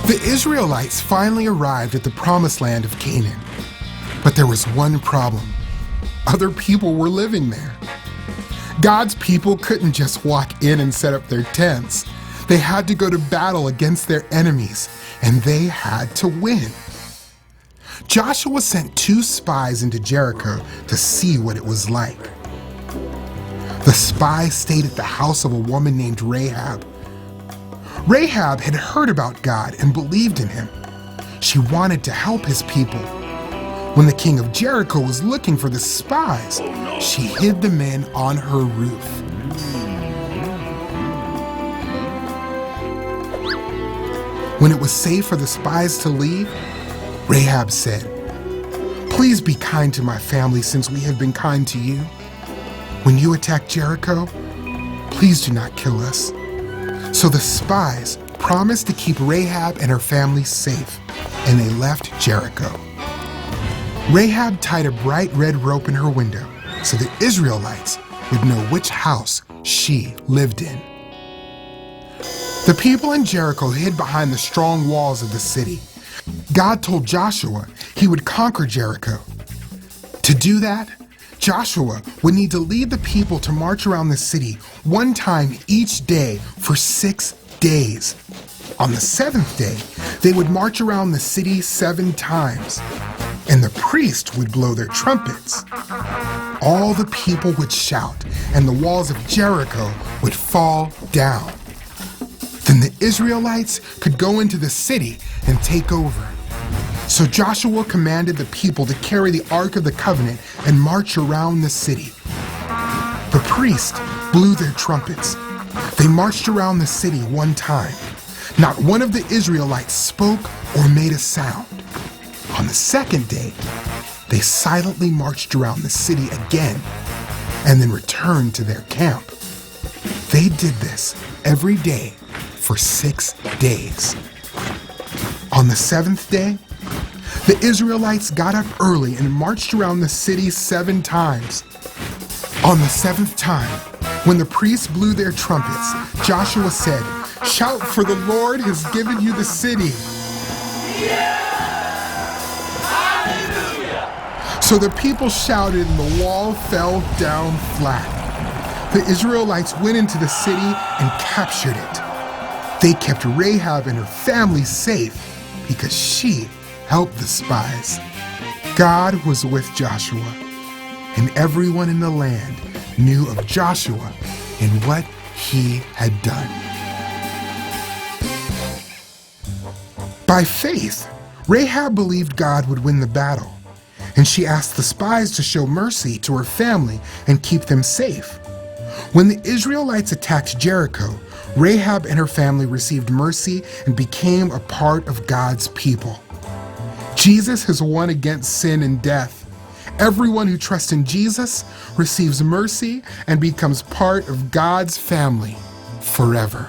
The Israelites finally arrived at the promised land of Canaan. But there was one problem. Other people were living there. God's people couldn't just walk in and set up their tents. They had to go to battle against their enemies, and they had to win. Joshua sent 2 spies into Jericho to see what it was like. The spies stayed at the house of a woman named Rahab. Rahab had heard about God and believed in him. She wanted to help his people. When the king of Jericho was looking for the spies, she hid the men on her roof. When it was safe for the spies to leave, Rahab said, "Please be kind to my family since we have been kind to you. When you attack Jericho, please do not kill us." So the spies promised to keep Rahab and her family safe, and they left Jericho. Rahab tied a bright red rope in her window so the Israelites would know which house she lived in. The people in Jericho hid behind the strong walls of the city. God told Joshua he would conquer Jericho. To do that, Joshua would need to lead the people to march around the city one time each day for 6 days. On the 7th day, they would march around the city 7 times, and the priest would blow their trumpets. All the people would shout, and the walls of Jericho would fall down. Then the Israelites could go into the city and take over. So Joshua commanded the people to carry the Ark of the Covenant and march around the city. The priests blew their trumpets. They marched around the city one time. Not one of the Israelites spoke or made a sound. On the 2nd day, they silently marched around the city again and then returned to their camp. They did this every day for 6 days. On the 7th day, the Israelites got up early and marched around the city 7 times. On the 7th time, when the priests blew their trumpets, Joshua said, "Shout, for the Lord has given you the city." Yeah! Hallelujah! So the people shouted and the wall fell down flat. The Israelites went into the city and captured it. They kept Rahab and her family safe because she helped the spies. God was with Joshua, and everyone in the land knew of Joshua and what he had done. By faith, Rahab believed God would win the battle, and she asked the spies to show mercy to her family and keep them safe. When the Israelites attacked Jericho, Rahab and her family received mercy and became a part of God's people. Jesus has won against sin and death. Everyone who trusts in Jesus receives mercy and becomes part of God's family forever.